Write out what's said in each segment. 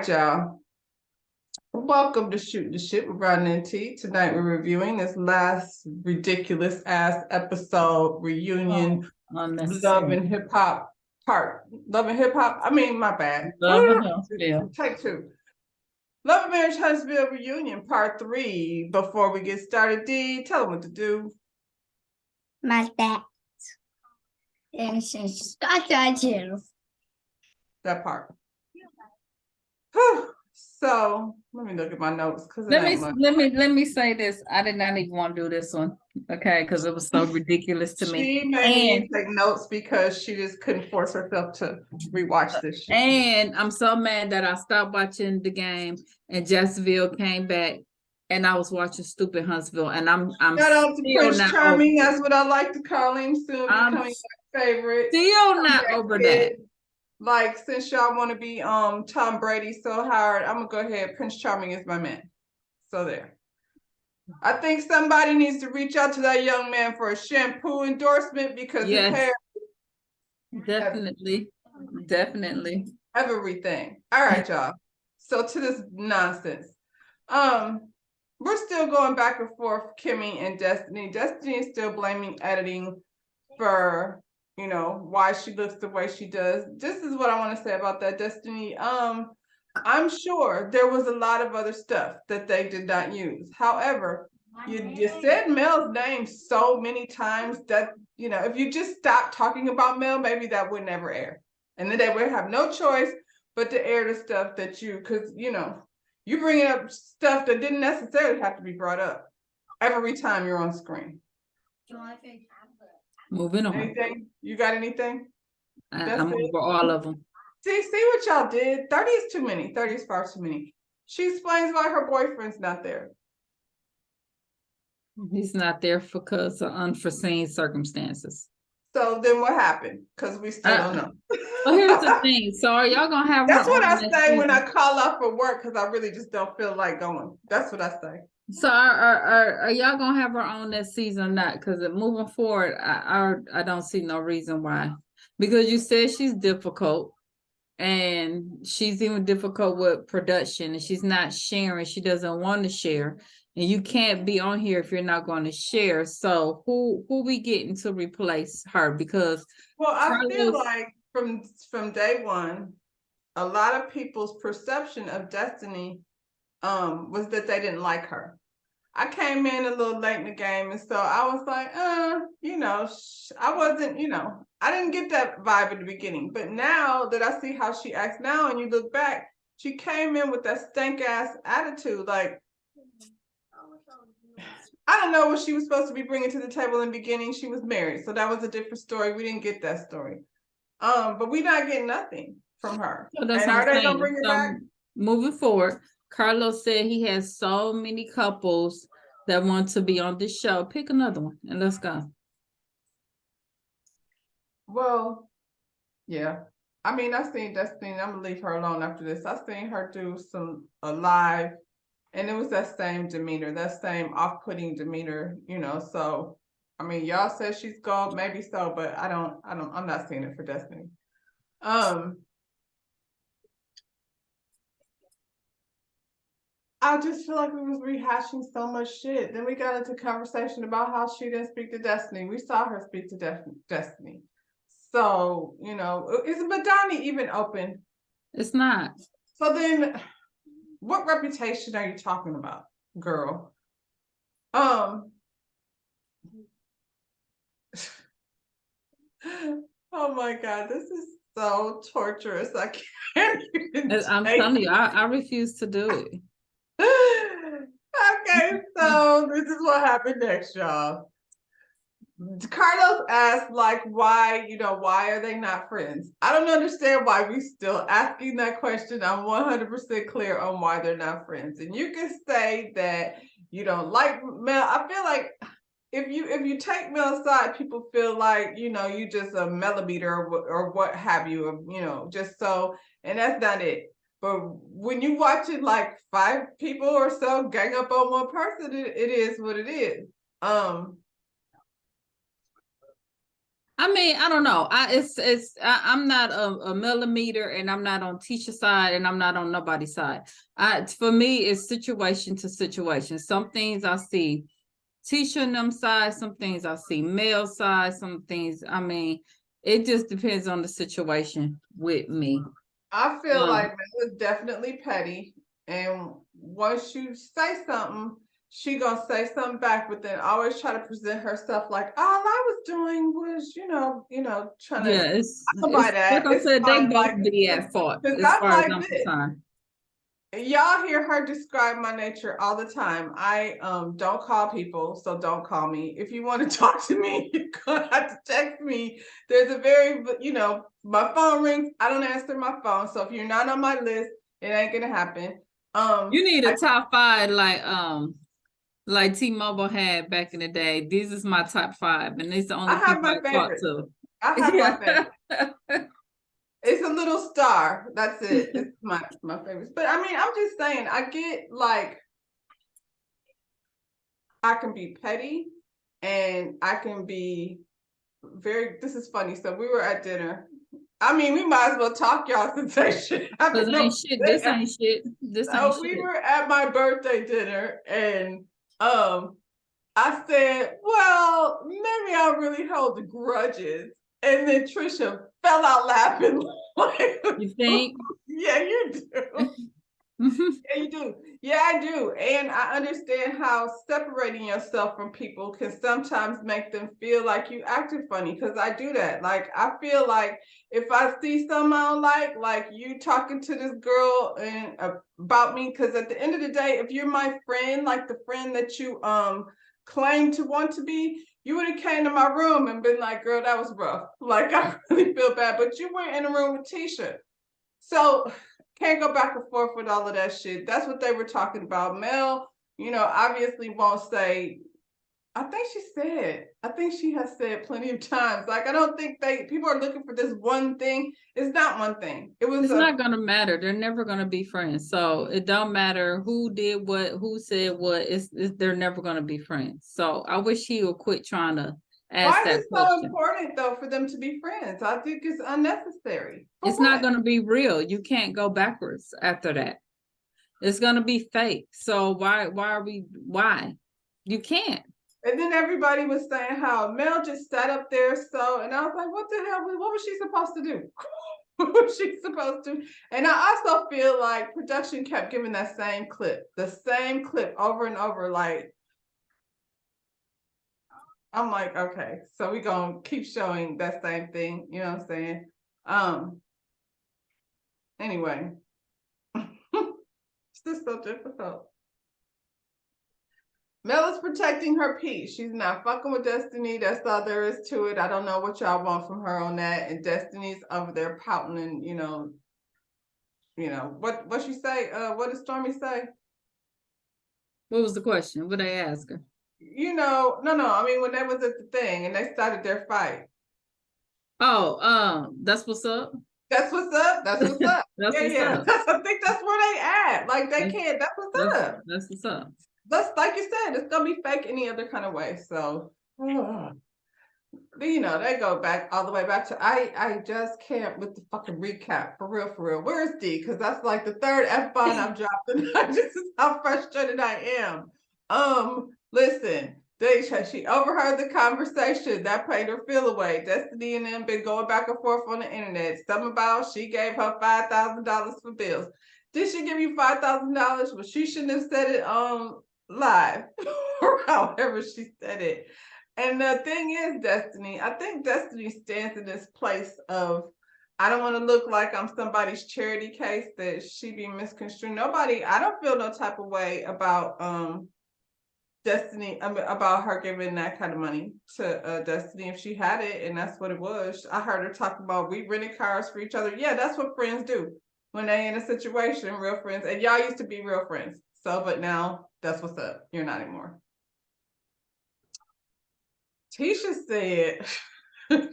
y'all. Welcome to Shooting the Shit with Rodney and T. Tonight we're reviewing this last ridiculous ass episode reunion, Love and Hip Hop part. Love and Hip Hop. I mean, my bad. Love and Huntsville. Take two. Love and Marriage Huntsville reunion part 3. Before we get started, D, tell them what to do. My bad. And start that too. That part. So let me look at my notes because let me say this. I did not even want to do this one, okay, because it was so ridiculous to me. She made me take notes because she just couldn't force herself to rewatch this shit. And I'm so mad that I stopped watching the game and Jessville came back and I was watching stupid Huntsville, and I'm shout out to Prince Charming. That's what I like to call him. Soon becoming my favorite. Still not over that. Like, since y'all want to be Tom Brady so hard, I'm gonna go ahead. Prince Charming is my man. So there. I think somebody needs to reach out to that young man for a shampoo endorsement because his hair. Definitely. Everything. All right, y'all. So to this nonsense. We're still going back and forth, Kimmy and Destiny. Destiny is still blaming editing for, you know, why she looks the way she does. This is what I want to say about that, Destiny. I'm sure there was a lot of other stuff that they did not use. However, you said Mel's name so many times that, you know, if you just stopped talking about Mel, maybe that would never air. And then they would have no choice but to air the stuff that because, you know, you bringing up stuff that didn't necessarily have to be brought up every time you're on screen. Moving on. Anything? You got anything? I'm over all of them. See what y'all did. 30 is too many. 30 is far too many. She explains why her boyfriend's not there. He's not there because of unforeseen circumstances. So then what happened? Because we still don't know. Well, here's the thing. So are y'all gonna have? That's what I say when I call off for work because I really just don't feel like going. That's what I say. So are y'all gonna have her on this season or not? Because moving forward, I don't see no reason why. Because you said she's difficult, and she's even difficult with production, and she's not sharing. She doesn't want to share, and you can't be on here if you're not going to share. So who we getting to replace her? Because I feel like from day one, a lot of people's perception of Destiny was that they didn't like her. I came in a little late in the game, and so I was like, you know, I wasn't, you know, I didn't get that vibe at the beginning. But now that I see how she acts now, and you look back, she came in with that stank ass attitude. Like, I don't know what she was supposed to be bringing to the table in the beginning. She was married, so that was a different story. We didn't get that story. But we're not getting nothing from her. So that's and are they gonna bring it back? Moving forward, Carlos said he has so many couples that want to be on this show. Pick another one and let's go. Well, yeah. I mean, I seen Destiny. I'm gonna leave her alone after this. I seen her do a live, and it was that same demeanor, that same off-putting demeanor, you know. So, I mean, y'all said she's gold, maybe so, but I'm not seeing it for Destiny. I just feel like we was rehashing so much shit. Then we got into conversation about how she didn't speak to Destiny. We saw her speak to Destiny. So, you know, is Madani even open? It's not. So then, what reputation are you talking about, girl? Oh my God, this is so torturous. I can't even. I'm telling you, I refuse to do it. Okay, so this is what happened next, y'all. Carlos asked, like, why are they not friends? I don't understand why we still asking that question. I'm 100% clear on why they're not friends. And you can say that you don't like Mel. I feel like if you take Mel's side, people feel like, you know, you just a millimeter or what have you, you know, just so, and that's not it. But when you watch it like 5 people or so gang up on one person, it is what it is. I mean, I don't know. I'm not a millimeter, and I'm not on Tisha's side, and I'm not on nobody's side. For me, it's situation to situation. Some things I see Tisha and them side, some things I see Mel side, some things. I mean, it just depends on the situation with me. I feel like Mel is definitely petty, and once you say something, she gonna say something back, but then always try to present herself like all I was doing was, trying to. Yeah, I can buy that. like I It's said, they fine, both like, be at fault because as I'm far as like I'm this. concerned. Y'all hear her describe my nature all the time. I don't call people, so don't call me. If you want to talk to me, you're gonna have to text me. There's a very, my phone rings. I don't answer my phone. So if you're not on my list, it ain't gonna happen. You need a top 5 like T-Mobile had back in the day. This is my top 5, and it's the only I have people my I talk favorite. to. I have my favorite. It's a little star. That's it. It's my favorite. But I mean, I'm just saying, I get like I can be petty and I can be this is funny. So we were at dinner. I mean, we might as well talk, y'all, since they shit happened. This ain't shit. So we were at my birthday dinner and I said, well, maybe I really hold the grudges. And then Trisha fell out laughing. Like, you think? Yeah, you do. Yeah, you do. Yeah, I do. And I understand how separating yourself from people can sometimes make them feel like you acted funny, because I do that. Like, I feel like if I see something I don't like you talking to this girl and about me, because at the end of the day, if you're my friend, like the friend that you claim to want to be, you would have came to my room and been like, girl, that was rough. Like, I really feel bad. But you went in the room with Tisha. So can't go back and forth with all of that shit. That's what they were talking about. Mel, obviously won't say, I think she has said plenty of times. Like, I don't think people are looking for this one thing. It's not one thing. It's not gonna matter. They're never gonna be friends. So it don't matter who did what, who said what. They're never gonna be friends. So I wish he would quit trying to ask that question. Why is it so important though for them to be friends? I think it's unnecessary. It's not gonna be real. You can't go backwards after that. It's gonna be fake. So why? You can't. And then everybody was saying how Mel just sat up there, and I was like, what the hell? What was she supposed to do? What was she supposed to? And I also feel like production kept giving the same clip over and over. Like, I'm like, okay, so we're gonna keep showing that same thing, you know what I'm saying? Anyway, it's just so difficult. Mel is protecting her peace. She's not fucking with Destiny. That's all there is to it. I don't know what y'all want from her on that. And Destiny's over there pouting and what she say? What did Stormy say? What was the question? What did I ask her? No. I mean, when they was at the thing and they started their fight. Oh, that's what's up. That's what's up. That's what's up. That's yeah, what's yeah. up. I think that's where they at. Like they can't. That's what's up. That's what's up. That's like you said. It's gonna be fake any other kind of way. So, they go back all the way back to I just can't with the fucking recap for real. Where's D? Because that's like the third F-bomb I've dropped, and this is how frustrated I am. Listen. She overheard the conversation that made her feel away. Destiny and them been going back and forth on the internet. Something about she gave her $5,000 for bills. Did she give you $5,000? Well, she shouldn't have said it live or however she said it. And the thing is, Destiny, I think Destiny stands in this place of, I don't want to look like I'm somebody's charity case that she be misconstrued. I don't feel no type of way about Destiny, about her giving that kind of money to Destiny if she had it, and that's what it was. I heard her talk about we rented cars for each other. Yeah, that's what friends do when they in a situation, real friends. And y'all used to be real friends. So, but now that's what's up. You're not anymore. Tisha said,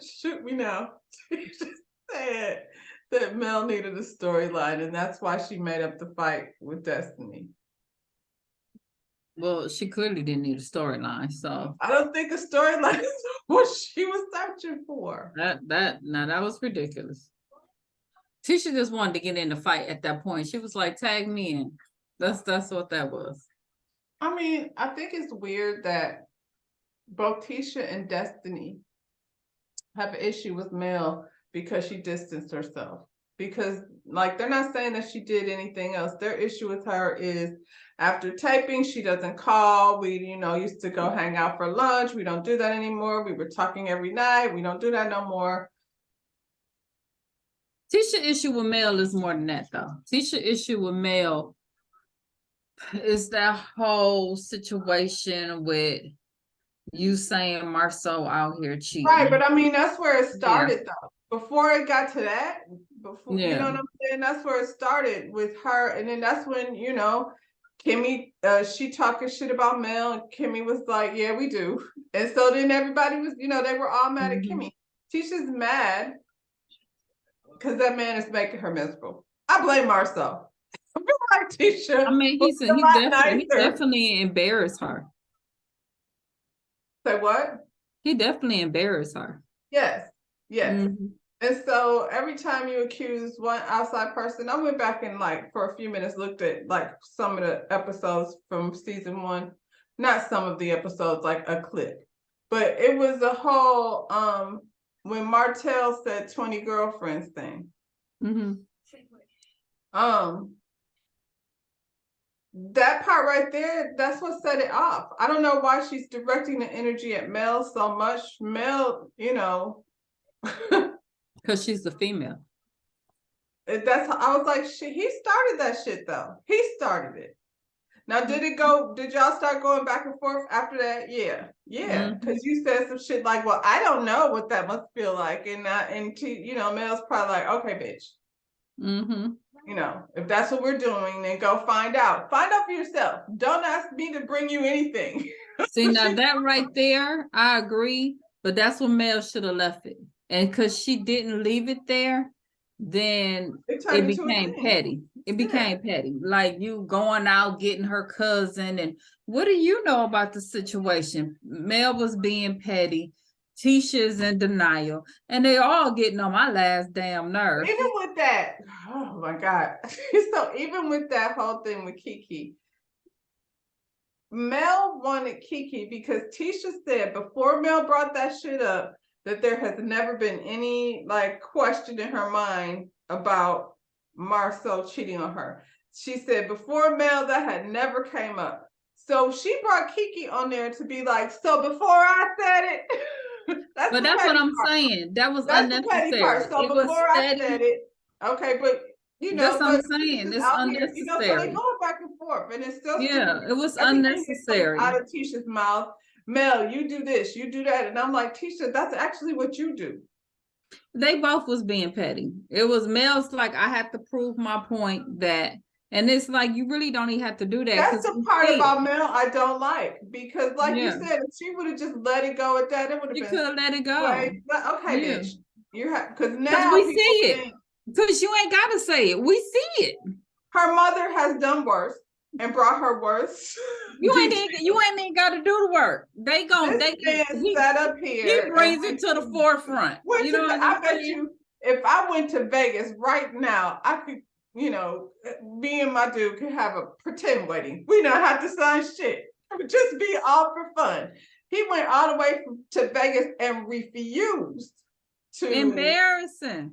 shoot me now. Tisha said that Mel needed a storyline, and that's why she made up the fight with Destiny. Well, she clearly didn't need a storyline, so I don't think a storyline is what she was searching it for? That was ridiculous. Tisha just wanted to get in the fight at that point. She was like, tag me in. That's what that was. I mean, I think it's weird that both Tisha and Destiny have an issue with Mel because she distanced herself. Because like they're not saying that she did anything else. Their issue with her is after taping, she doesn't call. We, used to go hang out for lunch. We don't do that anymore. We were talking every night. We don't do that no more. Tisha issue with Mel is more than that though. Tisha issue with Mel is that whole situation with you saying Marceau out here cheating. Right, but I mean that's where it started though. Before it got to that, you know what I'm saying? That's where it started with her. And then that's when, Kimmy, she talking shit about Mel, and Kimmy was like, yeah, we do. And so then everybody was, they were all mad at Kimmy. Tisha's mad because that man is making her miserable. I blame Marceau. I feel like Tisha. I mean, he definitely embarrassed her. Say what? He definitely embarrassed her. Yes. And so every time you accuse one outside person, I went back and for a few minutes looked at some of the episodes from season 1, not some of the episodes, like a clip, but it was a whole when Martell said 20 girlfriends thing. That part right there, that's what set it off. I don't know why she's directing the energy at Mel so much. Mel, because she's the female. I was like, shit, he started that shit though. He started it. Now, did y'all start going back and forth after that? Yeah. Because you said some shit like, well, I don't know what that must feel like. And Mel's probably like, okay, bitch. If that's what we're doing, then go find out. Find out for yourself. Don't ask me to bring you anything. See, now that right there, I agree. But that's what Mel should have left it. And because she didn't leave it there, then it became petty. It became petty. Like you going out, getting her cousin. And what do you know about the situation? Mel was being petty. Tisha's in denial. And they all getting on my last damn nerve. Even with that, oh my God. So even with that whole thing with Kiki, Mel wanted Kiki because Tisha said before Mel brought that shit up, that there has never been any question in her mind about Marceau cheating on her. She said before Mel, that had never came up. So she brought Kiki on there to be like, so before I said it. That's what I'm saying. That was unnecessary. The petty part. So before I said it, okay, but that's what I'm saying. It's unnecessary. Here, so they going back and forth, and it's still it was unnecessary. Out of Tisha's mouth. Mel, you do this, you do that. And I'm like, Tisha, that's actually what you do. They both was being petty. It was Mel's like, I had to prove my point that, and it's like, you really don't even have to do that. That's the part about Mel I don't like. Because you said, if she would have just let it go at that, it would have been. You could have let it go. Okay, bitch. Because now we see it. Because you ain't got to say it. We see it. Her mother has done worse and brought her worse. You ain't even got to do the work. They sat up here. He brings it to the forefront. I bet you, if I went to Vegas right now, I could, me and my dude could have a pretend wedding. We don't have to sign shit. It would just be all for fun. He went all the way to Vegas and refused to. Embarrassing.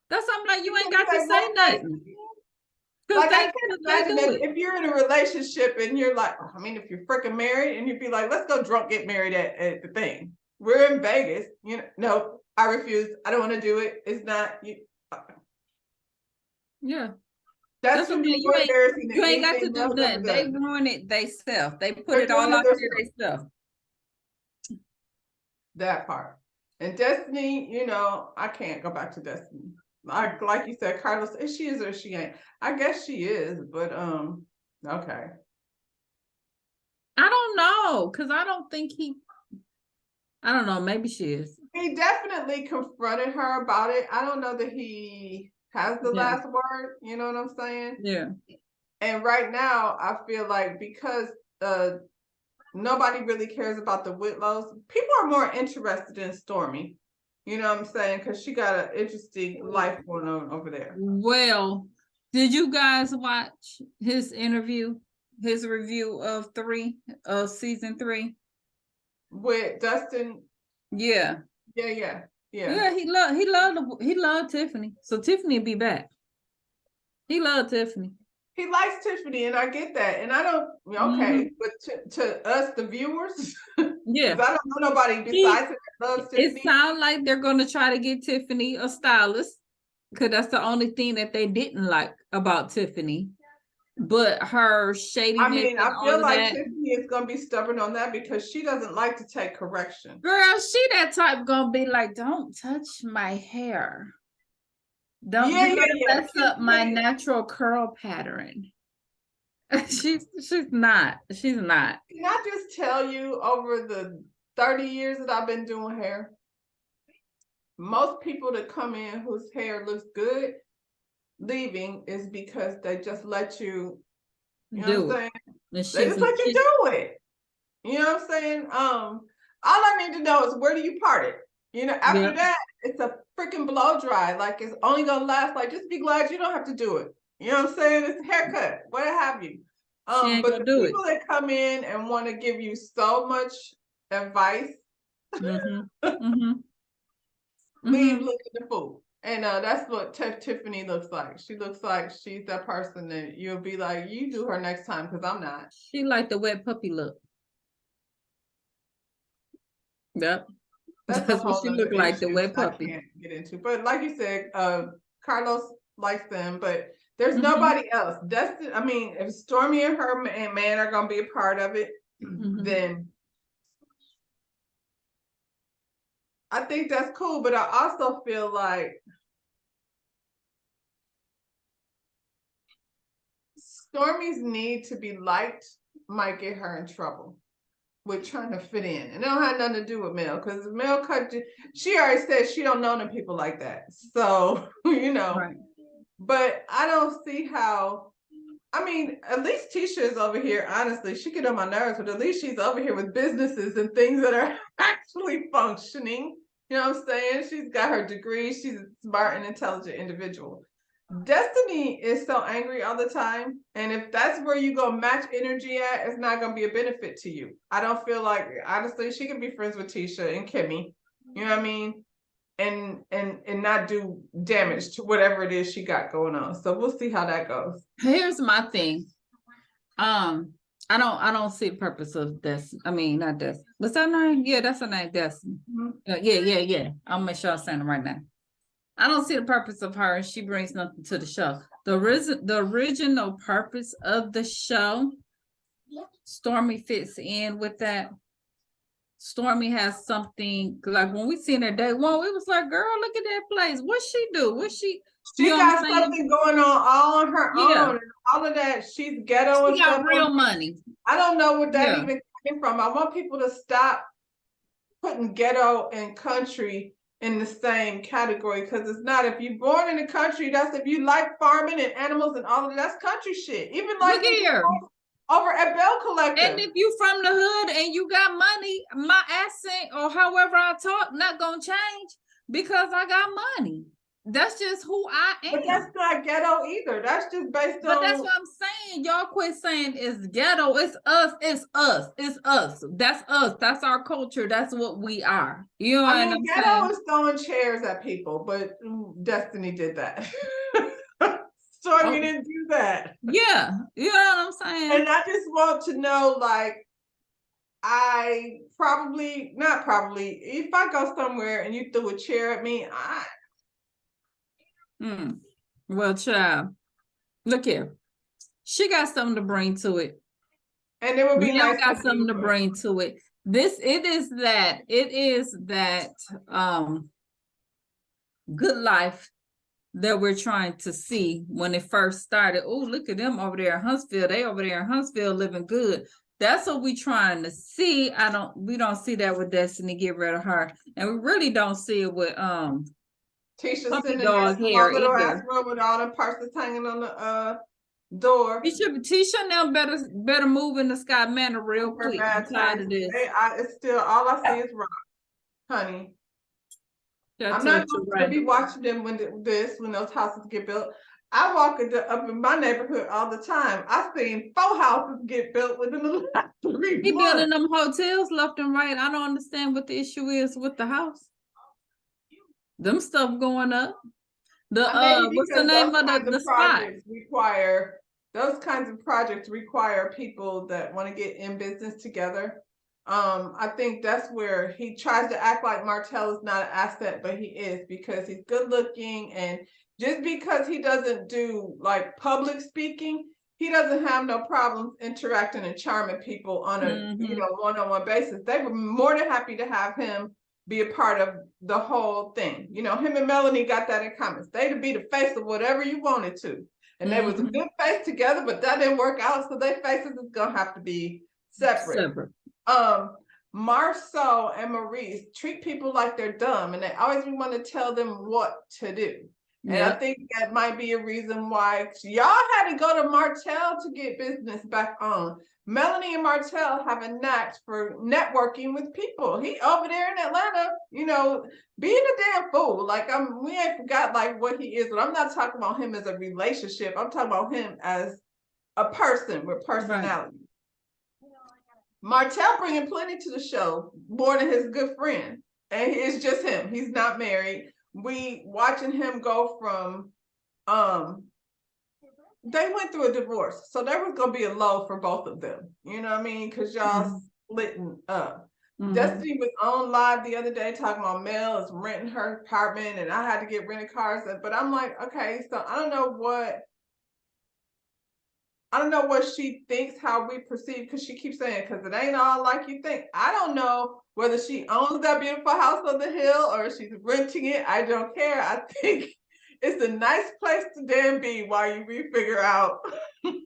That's something like you ain't got to say nothing. I can't imagine that if you're in a relationship and you're like, if you're freaking married and you'd be like, let's go drunk, get married at the thing. We're in Vegas. No, I refuse. I don't want to do it. It's not. Yeah. That's what you ain't got to do that. They ruin it themselves. They put it all out there themselves. That part. And Destiny, I can't go back to Destiny. Like you said, Carlos, if she is or she ain't. I guess she is, but okay. I don't know, because I don't think I don't know, maybe she is. He definitely confronted her about it. I don't know that he has the last word, you know what I'm saying? Yeah. And right now, I feel like because nobody really cares about the Whitlows, people are more interested in Stormy. You know what I'm saying? Because she got an interesting life going on over there. Well, did you guys watch his interview, his review of season 3? With Dustin. Yeah. Yeah. Yeah, he loved Tiffany. So Tiffany be back. He loved Tiffany. He likes Tiffany, and I get that. And I don't, okay, but to us, the viewers, Yeah, because I don't know nobody besides him that loves Tiffany. It sounds like they're going to try to get Tiffany a stylist, because that's the only thing that they didn't like about Tiffany. But her shadiness. I mean, I feel like that, Tiffany is going to be stubborn on that because she doesn't like to take correction. girl, she that type gonna be like, don't touch my hair. Don't mess up my natural curl pattern. She's not. She's not. Can I just tell you, over the 30 years that I've been doing hair, most people that come in whose hair looks good leaving is because they just let you, you know what I'm saying? They just let you do it. You know what I'm saying? All I need to know is, where do you part it? You know, after that, it's a freaking blow dry. Like, it's only gonna last, like, just be glad you don't have to do it. You know what I'm saying? It's a haircut, what have you. But the people that come in and want to give you so much advice, leave looking the fool. And that's what Tiffany looks like. She looks like she's that person that you'll be like, you do her next time, because I'm not. She like the wet puppy look. Yep. That's what she look like, the wet puppy. I can't get into. But like you said, Carlos likes them, but there's nobody else. I mean, if Stormy and her man are gonna be a part of it, then I think that's cool. But I also feel like Stormy's need to be liked might get her in trouble with trying to fit in. And it don't have nothing to do with Mel, because Mel she already said she don't know them people like that. So, you know, right. But I don't see how, I mean, at least Tisha is over here, honestly, she get on my nerves, but at least she's over here with businesses and things that are actually functioning. You know what I'm saying? She's got her degree. She's a smart and intelligent individual. Destiny is so angry all the time, and if that's where you go match energy at, it's not going to be a benefit to you. I don't feel like, honestly, she can be friends with Tisha and Kimmy, you know what I mean, and not do damage to whatever it is she got going on. So we'll see how that goes. Here's my thing. I don't see the purpose of this. I mean, not this. What's that name? Yeah, that's her name, Destiny. Yeah. I'll make sure I'm saying it right now. I don't see the purpose of her. She brings nothing to the show. The original purpose of the show, Stormy fits in with that. Stormy has something, like when we seen her day one, it was like, girl, look at that place. What she do? She got something going on all on her own, and all of that. She's ghetto and stuff. Real money. I don't know what that even came from. I want people to stop putting ghetto and country in the same category, because it's not. If you're born in the country, that's, if you like farming and animals and all of that's country shit. Even like over at Bell Collective. And if you from the hood and you got money, my accent or however I talk not gonna change because I got money. That's just who I am. But that's not ghetto either. That's just based on. But that's what I'm saying. Y'all quit saying it's ghetto. It's us. It's us. It's us. That's us. That's our culture. That's what we are. You know what I'm saying? Ghetto is throwing chairs at people, but Destiny did that. Stormy didn't do that. Yeah, you know what I'm saying? And I just want to know, like, I probably, not probably, if I go somewhere and you threw a chair at me, Well, child, look here. She got something to bring to it. And it would be nice. Got something to bring to it. It is that good life that we're trying to see when it first started. Oh, look at them over there in Huntsville. They over there in Huntsville living good. That's what we trying to see. We don't see that with Destiny. Get rid of her. And we really don't see it with Tisha sitting in that small little ass room with all the parcels hanging on the door. Tisha now better move in the Sky Manor real quick. I'm tired of this. It's still, all I see is rock, honey. I'm not going to be watching them when those houses get built. I walk up in my neighborhood all the time. I seen 4 houses get built within the last 3 He months. building them hotels left and right. I don't understand what the issue is with the house. Them stuff going up. What's the name of the spot? Those kinds of projects require people that want to get in business together. I think that's where he tries to act like Martell is not an asset, but he is, because he's good looking, and just because he doesn't do like public speaking, he doesn't have no problems interacting and charming people on a one-on-one basis. They were more than happy to have him be a part of the whole thing. Him and Melanie got that in common. They'd be the face of whatever you wanted to. And they was a good face together, but that didn't work out. So their faces is gonna have to be separate. Marceau and Maurice treat people like they're dumb, and they always want to tell them what to do. And I think that might be a reason why y'all had to go to Martell to get business back on. Melanie and Martell have a knack for networking with people. He over there in Atlanta, being a damn fool. Like we ain't forgot like what he is, but I'm not talking about him as a relationship. I'm talking about him as a person with personality. Right. Martell bringing plenty to the show, more than his good friend, and it's just him. He's not married. We watching him go from they went through a divorce, so there was gonna be a low for both of them. You know what I mean? Because y'all splitting up. Destiny was on live the other day talking about Mel is renting her apartment, and I had to get rented cars. But I'm like, okay, so I don't know what she thinks, how we perceive, because she keeps saying, because it ain't all like you think. I don't know whether she owns that beautiful house on the hill or she's renting it. I don't care. I think it's a nice place to damn be while you figure out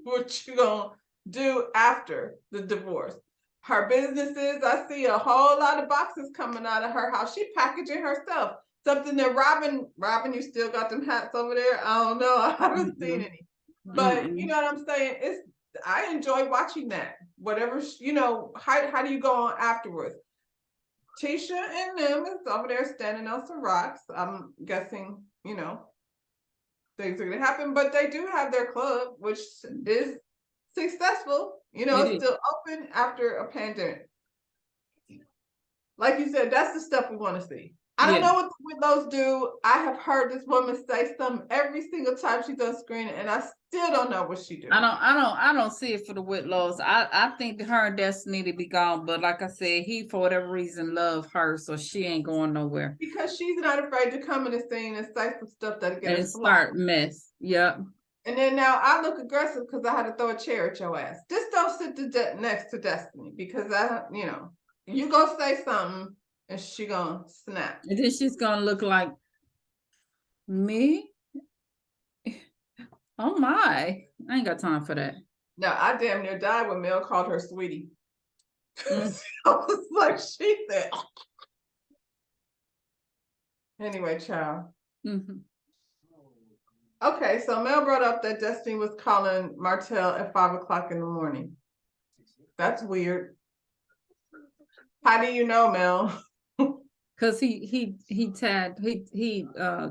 what you're going to do after the divorce. Her businesses, I see a whole lot of boxes coming out of her house. She packaging herself. Something that Robin, you still got them hats over there? I don't know. I haven't seen any. But you know what I'm saying? I enjoy watching that. Whatever, how do you go on afterwards? Tisha and them is over there standing on some rocks. I'm guessing, things are gonna happen, but they do have their club, which is successful. It's still open after a pandemic. Like you said, that's the stuff we want to see. I don't know what the Whitlows do. I have heard this woman say something every single time she's on screen, and I still don't know what she do. I don't see it for the Whitlows. I think her and Destiny need to be gone, but like I said, he for whatever reason love her, so she ain't going nowhere. Because she's not afraid to come in the scene and say some stuff that get us start mess. Yep. And then now I look aggressive because I had to throw a chair at your ass. Just don't sit next to Destiny, because you go say something and she gonna snap. And then she's gonna look like me. Oh my, I ain't got time for that. No, I damn near died when Mel called her sweetie. I was like, she said. Anyway, child. Okay, so Mel brought up that Destiny was calling Martell at 5 o'clock in the morning. That's weird. How do you know, Mel? Because he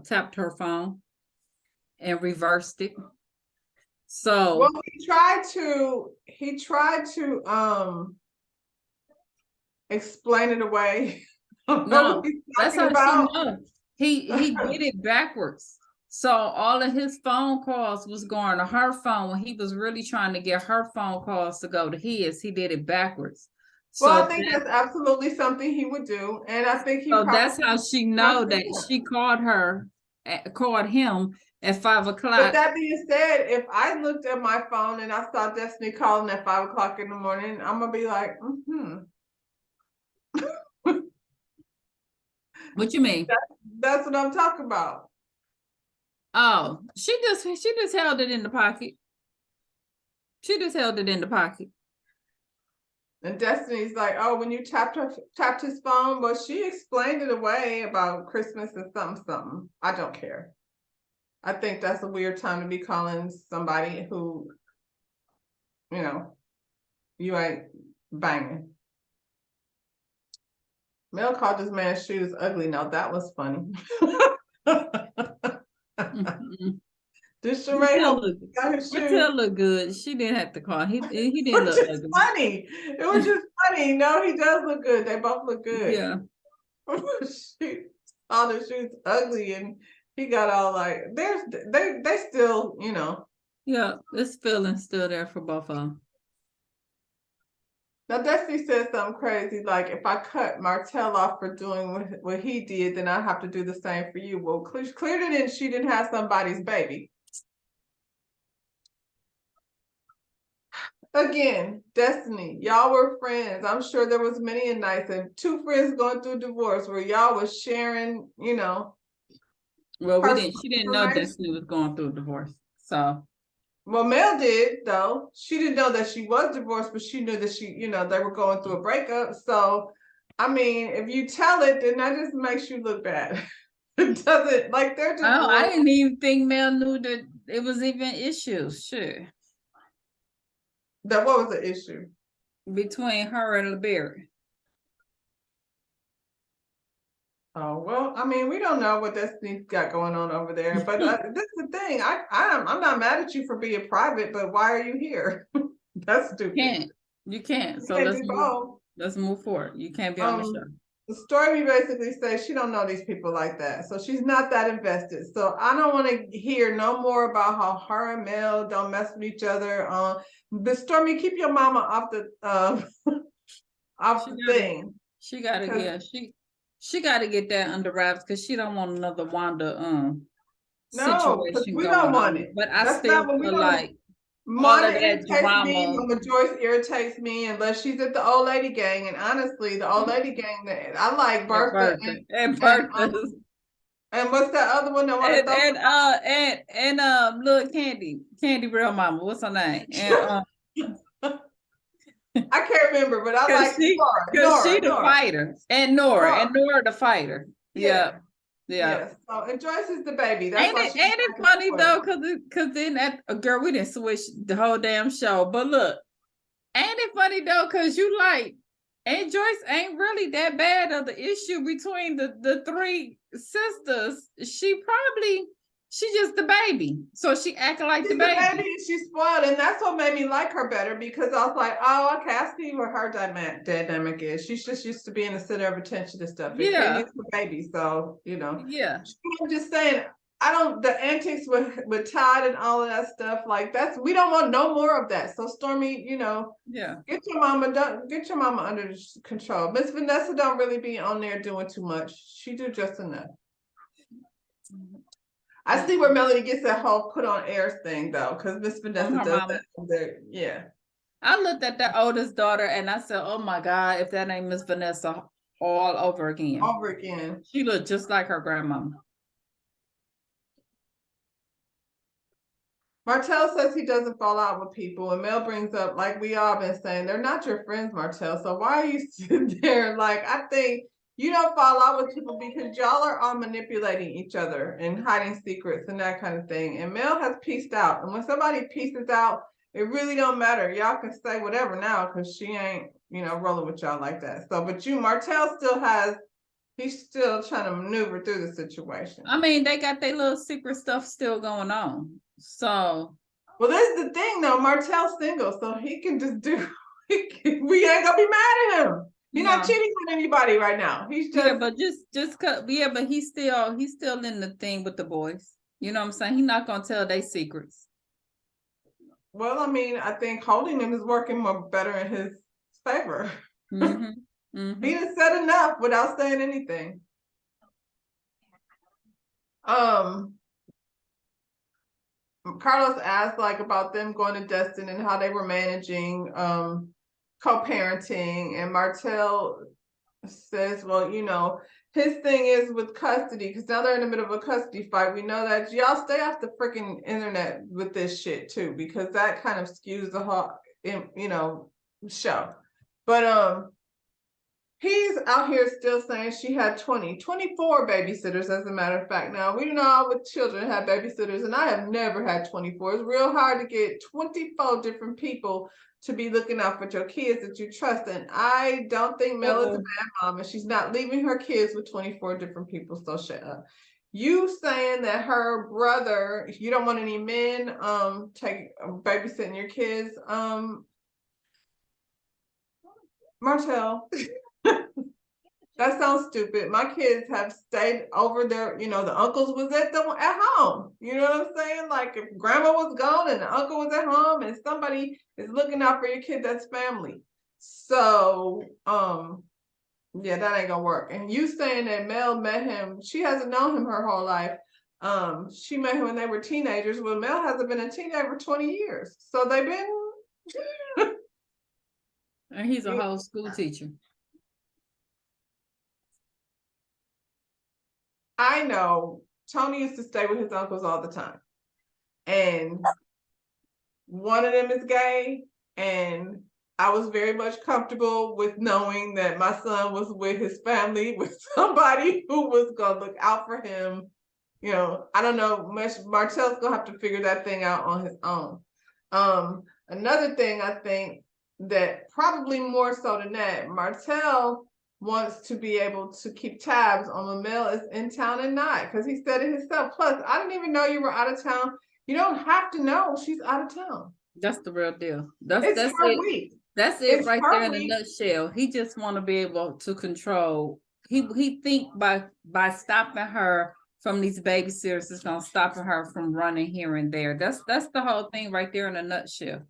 tapped her phone and reversed it. So well, he tried to explain it away. No, that's how she knows. He did it backwards. So all of his phone calls was going to her phone when he was really trying to get her phone calls to go to his. He did it backwards. Well, I think that's absolutely something he would do, and I think so that's how she know that she called him at 5 o'clock. But that being said, if I looked at my phone and I saw Destiny calling at 5 o'clock in the morning, I'm gonna be like, What you mean? That's what I'm talking about. Oh, she just held it in the pocket. She just held it in the pocket. And Destiny's like, oh, when you tapped his phone, well, she explained it away about Christmas and something. I don't care. I think that's a weird time to be calling somebody who, you ain't banging. Mel called this man's shoes ugly. Now that was funny. Did Sheree help got his shoes? Martell look good. She didn't have to call. He didn't look Which is ugly. funny. It was just funny. No, he does look good. They both look good. Yeah. All the shoes ugly, and he got all like, they still, you know. Yeah, this feeling's still there for both of them. Now Destiny said something crazy, like if I cut Martell off for doing what he did, then I have to do the same for you. Well, clearly she didn't have somebody's baby. Again, Destiny, y'all were friends. I'm sure there was many a nights and two friends going through divorce where y'all was sharing, you know. Well, she didn't know Destiny was going through a divorce. So well, Mel did though. She didn't know that she was divorced, but she knew that they were going through a breakup. So I mean, if you tell it, then that just makes you look bad. It doesn't, like they're just I didn't even think Mel knew that it was even issues. Sure. That what was the issue? Between her and LeBerry. Oh, well, I mean, we don't know what Destiny's got going on over there, but this is the thing. I'm not mad at you for being private, but why are you here? That's stupid. You can't. So let's move forward. You can't be on the show. The story basically says she don't know these people like that, so she's not that invested. So I don't want to hear no more about how her and Mel don't mess with each other. But Stormy, keep your mama off the off the thing. She gotta she gotta get that under wraps because she don't want another Wanda situation. We don't want it. But I still feel like Monica irritates me, Mama Joyce irritates me unless she's at the old lady gang. And honestly, the old lady gang, I like Bertha and what's that other one that want to and little Candy real mama. What's her name? And I can't remember, but I like Nora. She the fighter, and Nora the fighter. Yeah. Yes. So, and Joyce is the baby. Ain't it funny though? Cause then girl, we didn't switch the whole damn show. But look, ain't it funny though? Cause you like, and Joyce ain't really that bad of the issue between the three sisters. She's just the baby. So she acting like the baby. She's spoiled, and that's what made me like her better because I was like, oh, okay, I see what her dynamic is. She's just used to being the center of attention and stuff. And it's the baby, so you know. Yeah. I'm just saying, the antics with Todd and all of that stuff, like we don't want no more of that. So Stormy, you know, get your mama under control. Miss Vanessa don't really be on there doing too much. She do just enough. I see where Melody gets that whole put on airs thing though, because Miss Vanessa does that. Yeah. I looked at the oldest daughter and I said, "Oh my God, if that ain't Miss Vanessa all over again." Over again. She looked just like her grandmama. Martell says he doesn't fall out with people, and Mel brings up, like we all been saying, they're not your friends, Martell. So why are you sitting there? Like, I think you don't fall out with people because y'all are all manipulating each other and hiding secrets and that kind of thing. And Mel has pieced out. And when somebody pieces out, it really don't matter. Y'all can say whatever now because she ain't, rolling with y'all like that. So, but Martell he's still trying to maneuver through the situation. I mean, they got their little secret stuff still going on. So. Well, this is the thing though. Martell's single, so he can just do, we ain't gonna be mad at him. He's not cheating on anybody right now. He's just but but he's still in the thing with the boys. You know what I'm saying? He's not gonna tell their secrets. Well, I mean, I think holding him is working more better in his favor. Mm-hmm. Mm-hmm. He done said enough without saying anything. Carlos asked about them going to Destin and how they were managing co-parenting, and Martell says, well, his thing is with custody because now they're in the middle of a custody fight. We know that y'all stay off the freaking internet with this shit too, because that kind of skews the whole show. But he's out here still saying she had 24 babysitters, as a matter of fact. Now, we know all with children have babysitters, and I have never had 24. It's real hard to get 24 different people to be looking out for your kids that you trust. And I don't think Mel is a bad mom, and she's not leaving her kids with 24 different people. So shut up. You saying that her brother, you don't want any men babysitting your kids, Martell. That sounds stupid. My kids have stayed over there. You know, the uncles was at home. You know what I'm saying? Like if grandma was gone and the uncle was at home and somebody is looking out for your kid, that's family. So, yeah, that ain't gonna work. And you saying that Mel met him, she hasn't known him her whole life. She met him when they were teenagers. Well, Mel hasn't been a teenager for 20 years. So they've been. And he's a whole school teacher. I know Tony used to stay with his uncles all the time. And one of them is gay. And I was very much comfortable with knowing that my son was with his family, with somebody who was going to look out for him. You know, I don't know, Martell's going to have to figure that thing out on his own. Another thing I think that probably more so than that, Martell wants to be able to keep tabs on when Mel is in town and not, because he said it himself. Plus, I didn't even know you were out of town. You don't have to know she's out of town. That's the real deal. That's her it. week. That's it It's right her there in a week. nutshell. He just want to be able to control. He think by stopping her from these babysitters, it's gonna stop her from running here and there. That's the whole thing right there in a nutshell.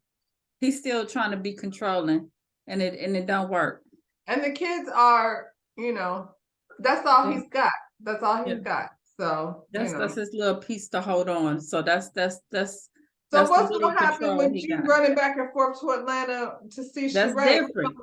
He's still trying to be controlling, and it don't work. And the kids are, you know, that's all he's got. That's all he's got. So that's his little piece to hold on. So that's so what's gonna happen with you running back and forth to Atlanta to see That's Sheree? different.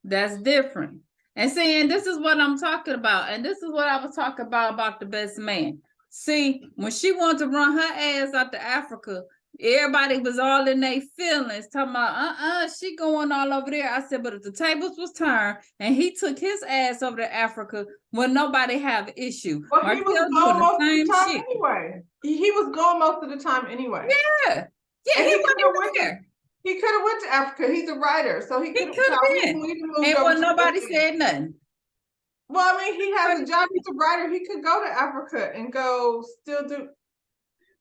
That's different. And see, and this is what I'm talking about. And this is what I was talking about the best man. See, when she wanted to run her ass out to Africa, everybody was all in their feelings, talking about, she going all over there. I said, but if the tables was turned and he took his ass over to Africa, well, nobody have issue. Well, he was gone most of the time anyway. He was gone most of the time anyway. Yeah. Yeah, and he wasn't there. He could have went to Africa. He's a writer, so he could have been. And when nobody said nothing. Well, I mean, he has a job. He's a writer. He could go to Africa and go still do.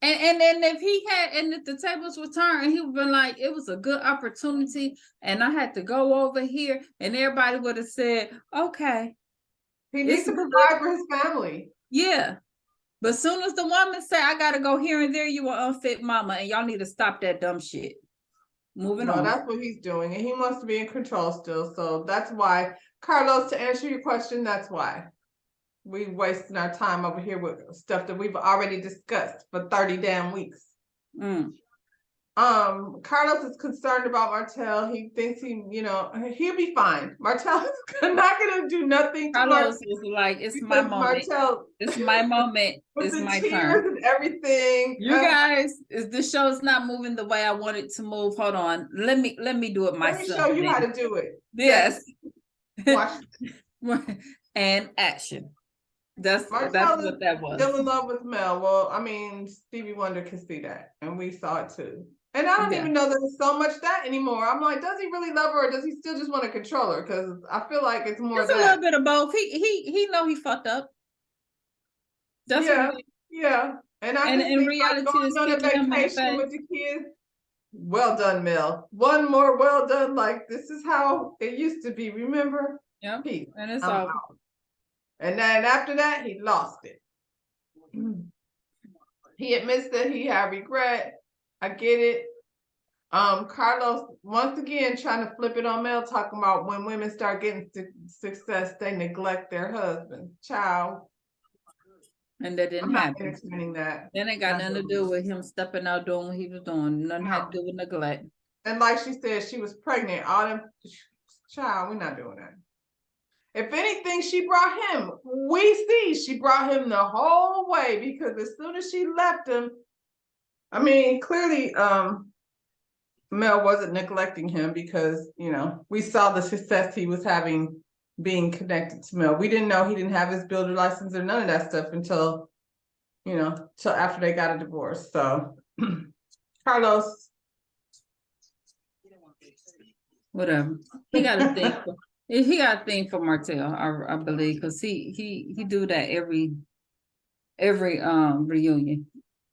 And then if the tables were turned, he would have been like, it was a good opportunity, and I had to go over here, and everybody would have said, okay. He needs to provide for his family. Yeah. But as soon as the woman say, I gotta go here and there, you are unfit mama, and y'all need to stop that dumb shit. Moving on. That's what he's doing, and he wants to be in control still. So that's why, Carlos, to answer your question, that's why we wasting our time over here with stuff that we've already discussed for 30 damn weeks. Carlos is concerned about Martell. He thinks he'll be fine. Martell is not gonna do nothing. Carlos is like, it's my moment. Martell, it's my moment. It's my turn. And everything. You guys, the show's not moving the way I want it to move. Hold on. Let me do it myself. Let me show you how to do it. Yes. Watch. And action. That's what that was. Still in love with Mel. Well, I mean, Stevie Wonder can see that, and we saw it too. And I don't even know that there's so much that anymore. I'm like, does he really love her, or does he still just want to control her? Because I feel like it's more. It's a little bit of both. He know he fucked up. That's yeah. And in reality, going on a vacation with the kids. Well done, Mel. One more well done. Like, this is how it used to be. Remember? Yeah. Peace. And it's all. And then after that, he lost it. He admits that he had regret. I get it. Carlos, once again, trying to flip it on Mel, talking about when women start getting success, they neglect their husband. Child. And that didn't happen. That. Then it got nothing to do with him stepping out doing what he was doing. Nothing had to do with neglect. And like she said, she was pregnant. All them, child, we're not doing that. If anything, she brought him. She brought him the whole way, because as soon as she left him, I mean, clearly, Mel wasn't neglecting him, because, we saw the success he was having being connected to Mel. We didn't know he didn't have his builder license or none of that stuff until, till after they got a divorce. So, Carlos, whatever. He got a thing. He got a thing for Martell, I believe, because he do that every reunion.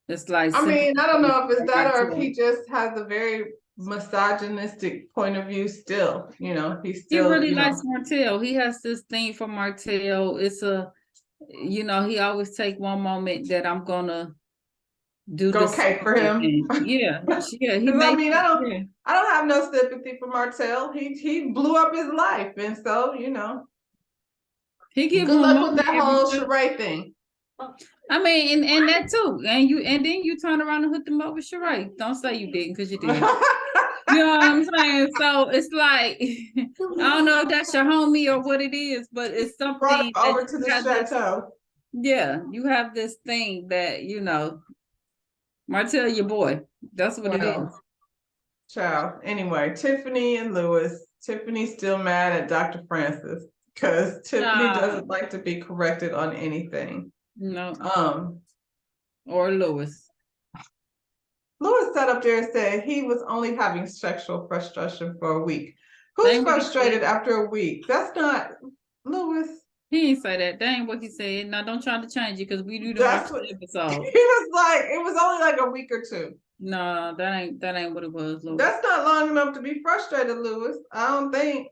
It's like I mean, I don't know if it's that or if Martell. he just has a very misogynistic point of view still, he's He still, really likes Martell. He has this thing for Martell. It's he always take one moment that I'm gonna do go this. cape for him. Yeah, yeah. He 'Cause I makes mean, I don't have no sympathy for Martell. He blew up his life, and so he give good him a luck with moment that every whole show. charade thing. I mean, and that too. And then you turn around and hook them up with Sheree. Don't say you didn't, because you did. You know what I'm saying? So it's like I don't know if that's your homie or what it is, but it's Brought something him that over you to the have this, chateau. yeah, you have this thing that Martell your boy. That's what it is. Well, child. Anyway, Tiffany and Lewis. Tiffany's still mad at Dr. Francis because Tiffany doesn't like to be corrected on anything. No. Or Lewis. Lewis sat up there and said he was only having sexual frustration for a week. Who's frustrated after a week? That's not Lewis. He didn't say that. That ain't what he said. Now don't try to change it, because we do watch the episode. He was like, it was only like a week or two. No, that ain't what it was, Lewis. That's not long enough to be frustrated, Lewis. I don't think.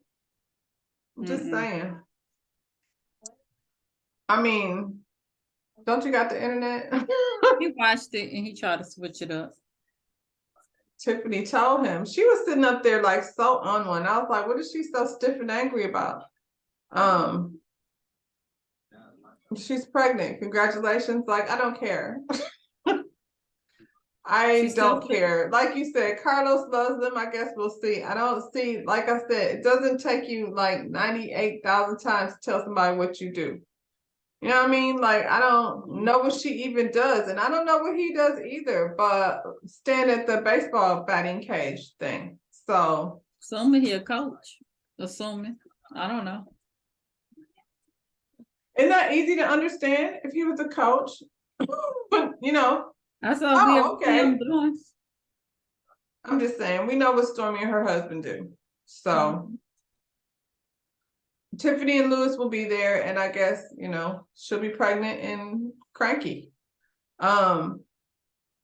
I'm just saying. I mean, don't you got the internet? He watched it and he tried to switch it up. Tiffany told him. She was sitting up there like so on one. I was like, what is she so stiff and angry about? She's pregnant. Congratulations. Like, I don't care. I don't care. Like you said, Carlos loves them. I guess we'll see. I don't see, like I said, it doesn't take you like 98,000 times to tell somebody what you do. You know what I mean? Like, I don't know what she even does. And I don't know what he does either, but stand at the baseball batting cage thing. So. Assuming he a coach. Assuming. I don't know. Isn't that easy to understand if he was a coach? But that's all okay. Doing. I'm just saying, we know what Stormy and her husband do. So Tiffany and Lewis will be there, and I guess she'll be pregnant and cranky. And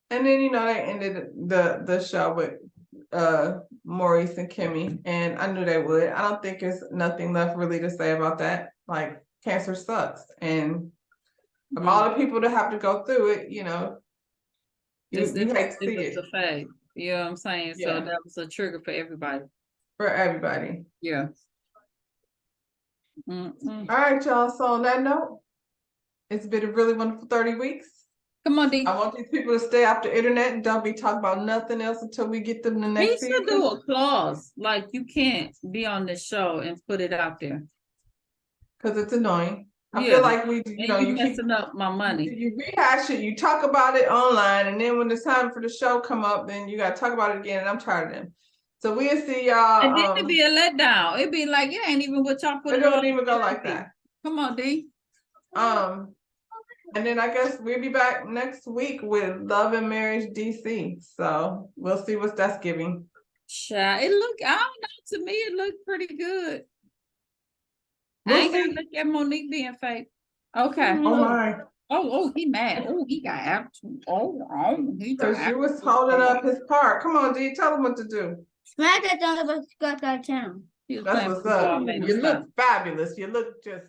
then they ended the show with Maurice and Kimmy, and I knew they would. I don't think there's nothing left really to say about that. Like, cancer sucks, and of all the people that have to go through it, you hate to see it. It's a fact. You know what I'm saying? Yeah. So that was a trigger for everybody. For everybody. Yeah. All right, y'all. So on that note, it's been a really wonderful 30 weeks. Come on, D. I want these people to stay off the internet and don't be talking about nothing else until we get them the next season. We should do a clause, like you can't be on the show and put it out there. Because it's annoying. I feel like you messing up my money. You rehash it, you talk about it online, and then when it's time for the show come up, then you got to talk about it again, and I'm tired of them. So we'll see y'all. And then it'd be a letdown. It'd be like, it ain't even what y'all put. It don't even go like that. Come on, D. And then I guess we'll be back next week with Love and Marriage DC. So we'll see what that's giving. I don't know. To me, it looked pretty good. I ain't gonna look at Monique being fake. Okay. Oh my. Oh, he mad. Oh, he got attitude. Because you was holding up his part. Come on, D, tell him what to do. Smack that on the town. That's what's up. You look fabulous. You look just